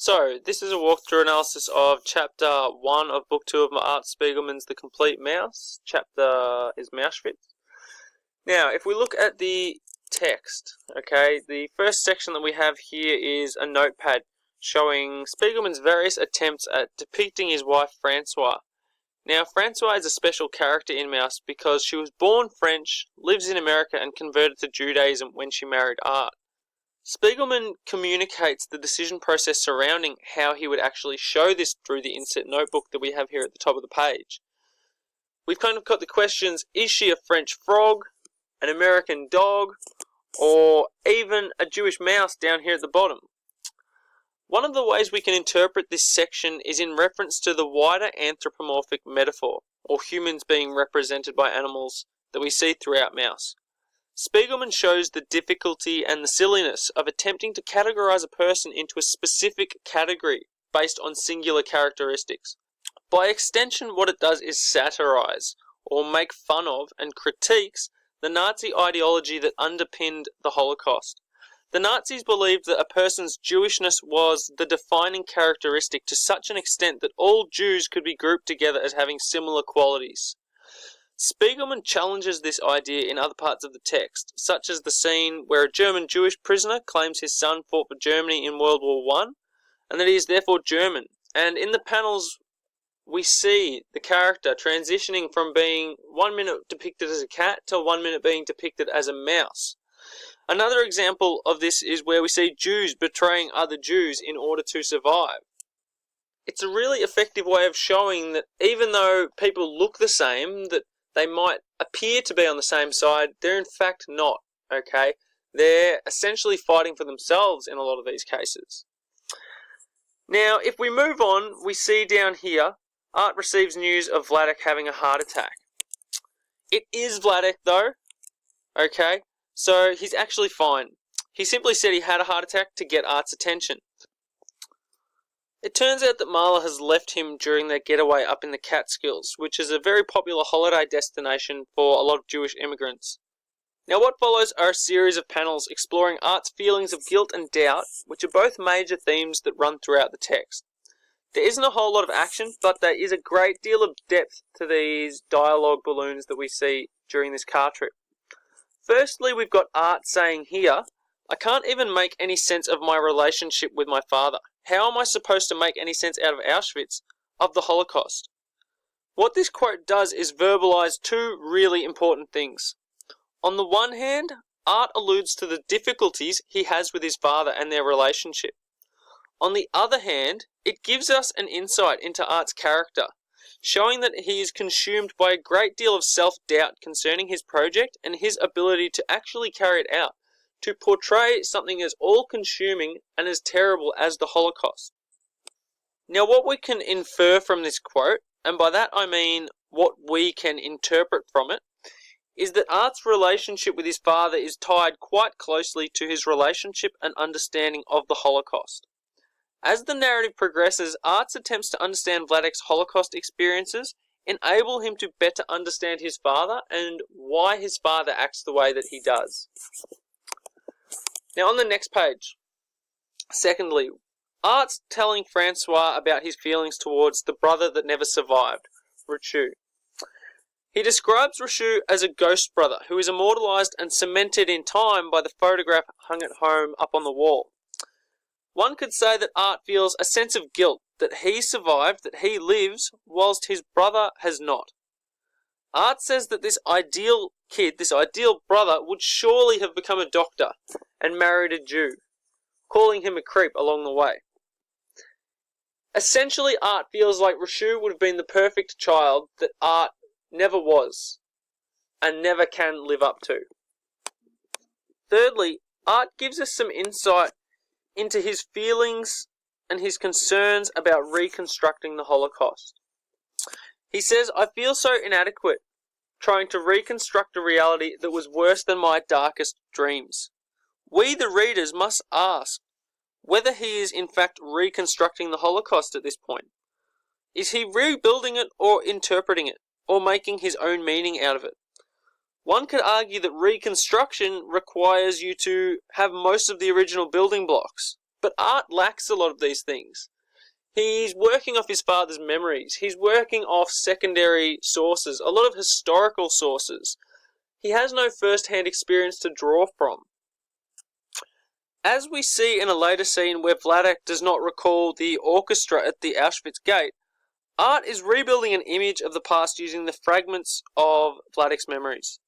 So, this is a walkthrough analysis of Chapter 1 of Book 2 of Art Spiegelman's The Complete Mouse. Chapter is Mauschwitz. Now, if we look at the text, okay, the first section that we have here is a notepad showing Spiegelman's various attempts at depicting his wife, Francois. Now, Francois is a special character in Mouse because she was born French, lives in America, and converted to Judaism when she married Art. Spiegelman communicates the decision process surrounding how he would actually show this through the inset notebook that we have here at the top of the page. We've kind of got the questions, is she a French frog, an American dog, or even a Jewish mouse down here at the bottom? One of the ways we can interpret this section is in reference to the wider anthropomorphic metaphor, or humans being represented by animals, that we see throughout Mouse. Spiegelman shows the difficulty and the silliness of attempting to categorize a person into a specific category based on singular characteristics. By extension, what it does is satirize, or make fun of and critiques, the Nazi ideology that underpinned the Holocaust. The Nazis believed that a person's Jewishness was the defining characteristic to such an extent that all Jews could be grouped together as having similar qualities. Spiegelman challenges this idea in other parts of the text, such as the scene where a German Jewish prisoner claims his son fought for Germany in World War I, and that he is therefore German. And in the panels, we see the character transitioning from being 1 minute depicted as a cat to 1 minute being depicted as a mouse. Another example of this is where we see Jews betraying other Jews in order to survive. It's a really effective way of showing that even though people look the same, that they might appear to be on the same side, they're in fact not, okay? They're essentially fighting for themselves in a lot of these cases. Now, if we move on, we see down here, Art receives news of Vladek having a heart attack. It is Vladek though, okay? So he's actually fine. He simply said he had a heart attack to get Art's attention. It turns out that Mahler has left him during their getaway up in the Catskills, which is a very popular holiday destination for a lot of Jewish immigrants. Now what follows are a series of panels exploring Art's feelings of guilt and doubt, which are both major themes that run throughout the text. There isn't a whole lot of action, but there is a great deal of depth to these dialogue balloons that we see during this car trip. Firstly, we've got Art saying here, I can't even make any sense of my relationship with my father. How am I supposed to make any sense out of Auschwitz, of the Holocaust? What this quote does is verbalize two really important things. On the one hand, Art alludes to the difficulties he has with his father and their relationship. On the other hand, it gives us an insight into Art's character, showing that he is consumed by a great deal of self-doubt concerning his project and his ability to actually carry it out, to portray something as all-consuming and as terrible as the Holocaust. Now, what we can infer from this quote, and by that I mean what we can interpret from it, is that Art's relationship with his father is tied quite closely to his relationship and understanding of the Holocaust. As the narrative progresses, Art's attempts to understand Vladek's Holocaust experiences enable him to better understand his father and why his father acts the way that he does. Now on the next page, secondly, Art's telling Francois about his feelings towards the brother that never survived, Richu. He describes Richu as a ghost brother who is immortalized and cemented in time by the photograph hung at home up on the wall. One could say that Art feels a sense of guilt that he survived, that he lives, whilst his brother has not. Art says that this ideal kid, this ideal brother, would surely have become a doctor and married a Jew, calling him a creep along the way. Essentially, Art feels like Richu would have been the perfect child that Art never was and never can live up to. Thirdly, Art gives us some insight into his feelings and his concerns about reconstructing the Holocaust. He says, I feel so inadequate trying to reconstruct a reality that was worse than my darkest dreams. We, the readers, must ask whether he is in fact reconstructing the Holocaust at this point. Is he rebuilding it or interpreting it, or making his own meaning out of it? One could argue that reconstruction requires you to have most of the original building blocks, but Art lacks a lot of these things. He's working off his father's memories. He's working off secondary sources, a lot of historical sources. He has no first-hand experience to draw from. As we see in a later scene where Vladek does not recall the orchestra at the Auschwitz gate, Art is rebuilding an image of the past using the fragments of Vladek's memories.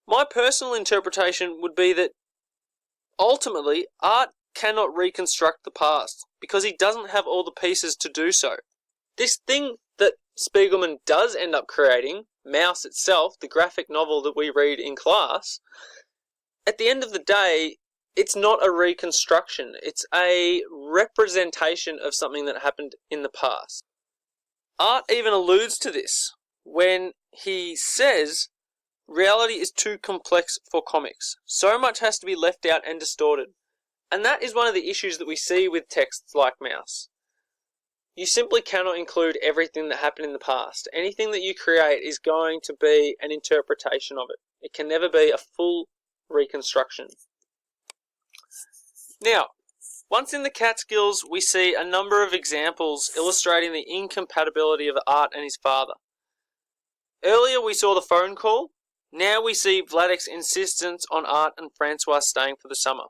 My personal interpretation would be that ultimately Art cannot reconstruct the past because he doesn't have all the pieces to do so. This thing that Spiegelman does end up creating, Maus itself, the graphic novel that we read in class, at the end of the day, it's not a reconstruction. It's a representation of something that happened in the past. Art even alludes to this when he says, reality is too complex for comics. So much has to be left out and distorted. And that is one of the issues that we see with texts like Maus. You simply cannot include everything that happened in the past. Anything that you create is going to be an interpretation of it. It can never be a full reconstruction. Now, once in the Catskills, we see a number of examples illustrating the incompatibility of Art and his father. Earlier we saw the phone call. Now we see Vladek's insistence on Art and Francois staying for the summer.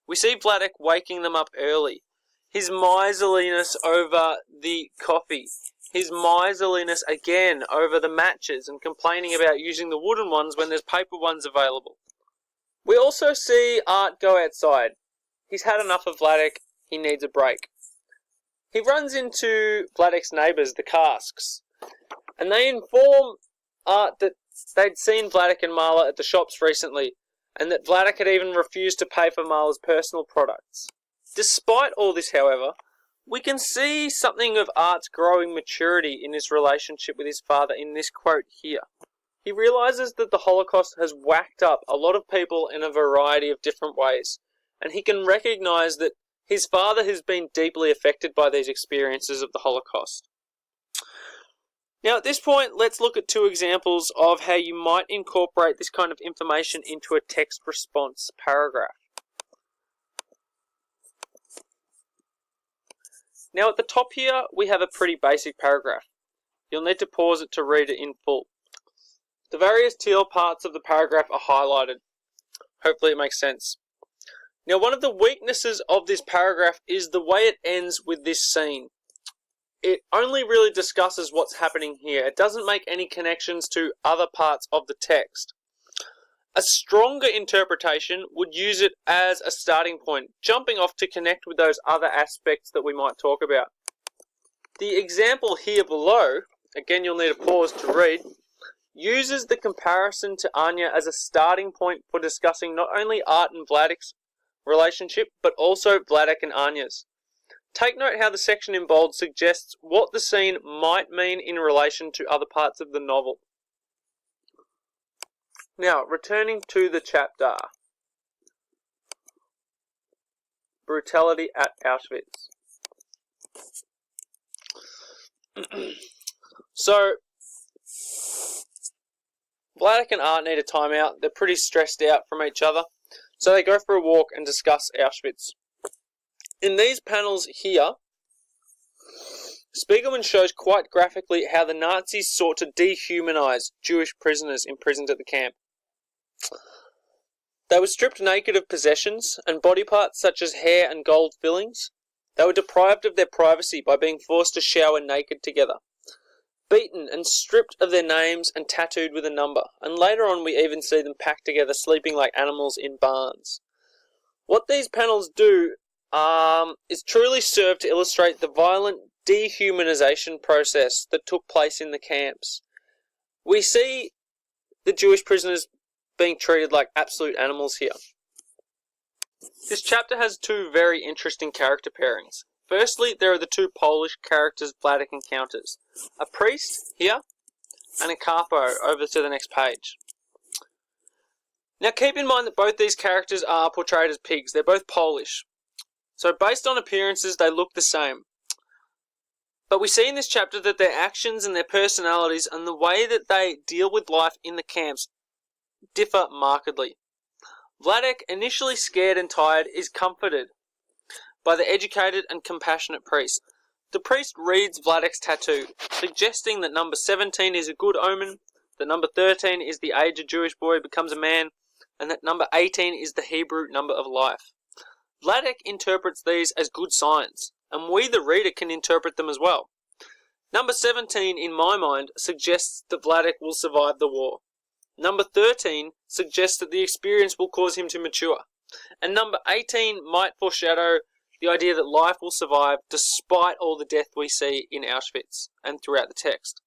We see Vladek waking them up early. His miserliness over the coffee. His miserliness again over the matches and complaining about using the wooden ones when there's paper ones available. We also see Art go outside. He's had enough of Vladek. He needs a break. He runs into Vladek's neighbours, the Casks, and they inform Art that they'd seen Vladek and Marla at the shops recently, and that Vladek had even refused to pay for Marla's personal products. Despite all this, however, we can see something of Art's growing maturity in his relationship with his father in this quote here. He realises that the Holocaust has whacked up a lot of people in a variety of different ways, and he can recognise that his father has been deeply affected by these experiences of the Holocaust. Now at this point, let's look at two examples of how you might incorporate this kind of information into a text response paragraph. Now at the top here, we have a pretty basic paragraph. You'll need to pause it to read it in full. The various teal parts of the paragraph are highlighted. Hopefully it makes sense. Now one of the weaknesses of this paragraph is the way it ends with this scene. It only really discusses what's happening here. It doesn't make any connections to other parts of the text. A stronger interpretation would use it as a starting point, jumping off to connect with those other aspects that we might talk about. The example here below, again you'll need a pause to read, uses the comparison to Anya as a starting point for discussing not only Art and Vladek's relationship, but also Vladek and Anya's. Take note how the section in bold suggests what the scene might mean in relation to other parts of the novel. Now, returning to the chapter. Brutality at Auschwitz. So, Vladek and Art need a timeout. They're pretty stressed out from each other. So they go for a walk and discuss Auschwitz. In these panels here, Spiegelman shows quite graphically how the Nazis sought to dehumanize Jewish prisoners imprisoned at the camp. They were stripped naked of possessions and body parts such as hair and gold fillings. They were deprived of their privacy by being forced to shower naked together. Beaten and stripped of their names and tattooed with a number, and later on we even see them packed together sleeping like animals in barns. What these panels do is truly serve to illustrate the violent dehumanization process that took place in the camps. We see the Jewish prisoners being treated like absolute animals here. This chapter has two very interesting character pairings. Firstly, there are the two Polish characters Vladek encounters. A priest here, and a capo over to the next page. Now keep in mind that both these characters are portrayed as pigs. They're both Polish. So based on appearances, they look the same. But we see in this chapter that their actions and their personalities and the way that they deal with life in the camps differ markedly. Vladek, initially scared and tired, is comforted. by the educated and compassionate priest. The priest reads Vladek's tattoo, suggesting that number 17 is a good omen, that number 13 is the age a Jewish boy becomes a man, and that number 18 is the Hebrew number of life. Vladek interprets these as good signs, and we, the reader, can interpret them as well. Number 17, in my mind, suggests that Vladek will survive the war. Number 13 suggests that the experience will cause him to mature. And number 18 might foreshadow the idea that life will survive despite all the death we see in Auschwitz and throughout the text.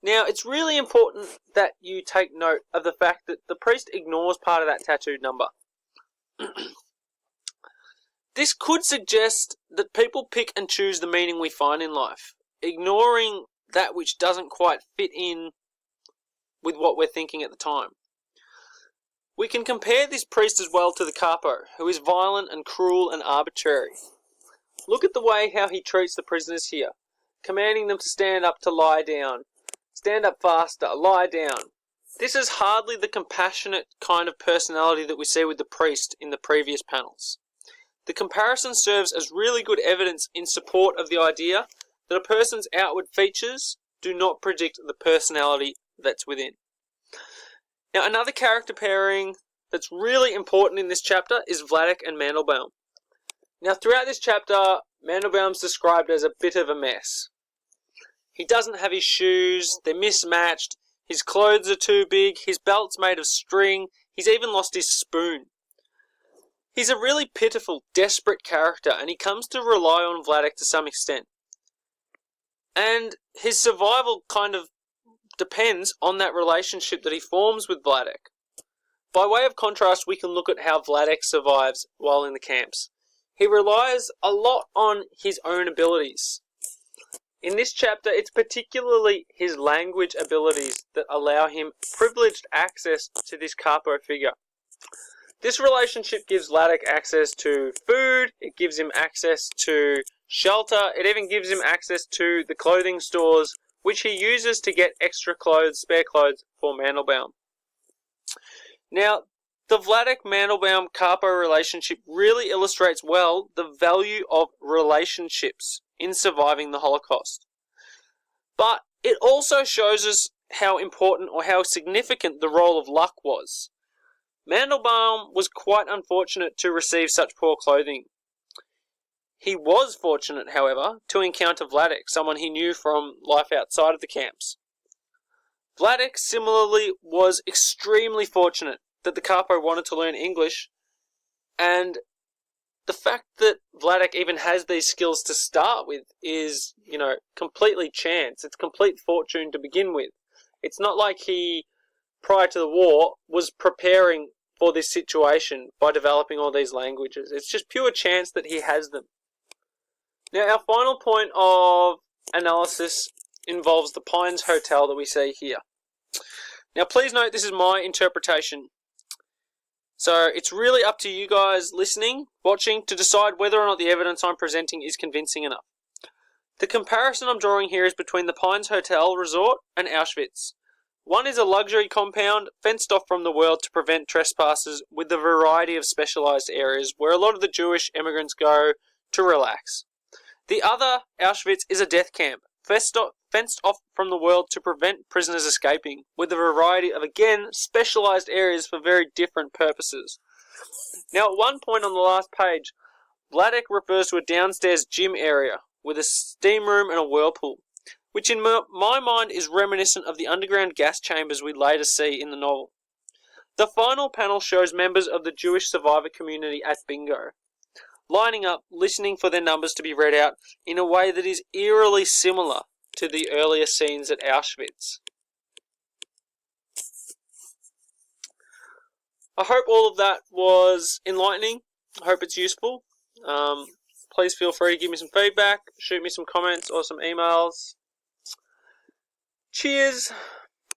Now, it's really important that you take note of the fact that the priest ignores part of that tattooed number. This could suggest that people pick and choose the meaning we find in life, ignoring that which doesn't quite fit in with what we're thinking at the time. We can compare this priest as well to the capo, who is violent and cruel and arbitrary. Look at the way how he treats the prisoners here, commanding them to stand up, to lie down, stand up faster, lie down. This is hardly the compassionate kind of personality that we see with the priest in the previous panels. The comparison serves as really good evidence in support of the idea that a person's outward features do not predict the personality that's within. Now, another character pairing that's really important in this chapter is Vladek and Mandelbaum. Now, throughout this chapter, Mandelbaum's described as a bit of a mess. He doesn't have his shoes, they're mismatched, his clothes are too big, his belt's made of string, he's even lost his spoon. He's a really pitiful, desperate character, and he comes to rely on Vladek to some extent. And his survival kind of depends on that relationship that he forms with Vladek. By way of contrast, we can look at how Vladek survives while in the camps. He relies a lot on his own abilities. In this chapter, it's particularly his language abilities that allow him privileged access to this capo figure. This relationship gives Vladek access to food, it gives him access to shelter, it even gives him access to the clothing stores, which he uses to get extra clothes, spare clothes for Mandelbaum. Now, the Vladek-Mandelbaum capo relationship really illustrates well the value of relationships in surviving the Holocaust. But it also shows us how important or how significant the role of luck was. Mandelbaum was quite unfortunate to receive such poor clothing. He was fortunate, however, to encounter Vladek, someone he knew from life outside of the camps. Vladek, similarly, was extremely fortunate that the capo wanted to learn English, and the fact that Vladek even has these skills to start with is, completely chance. It's complete fortune to begin with. It's not like he, prior to the war, was preparing for this situation by developing all these languages. It's just pure chance that he has them. Now, our final point of analysis involves the Pines Hotel that we see here. Now, please note this is my interpretation. So, it's really up to you guys listening, watching, to decide whether or not the evidence I'm presenting is convincing enough. The comparison I'm drawing here is between the Pines Hotel Resort and Auschwitz. One is a luxury compound fenced off from the world to prevent trespassers, with a variety of specialised areas where a lot of the Jewish immigrants go to relax. The other, Auschwitz, is a death camp, fenced off from the world to prevent prisoners escaping, with a variety of, again, specialised areas for very different purposes. Now, at one point on the last page, Vladek refers to a downstairs gym area with a steam room and a whirlpool, which in my mind is reminiscent of the underground gas chambers we later see in the novel. The final panel shows members of the Jewish survivor community at bingo, lining up, listening for their numbers to be read out in a way that is eerily similar to the earlier scenes at Auschwitz. I hope all of that was enlightening. I hope it's useful. Please feel free to give me some feedback, shoot me some comments or some emails. Cheers!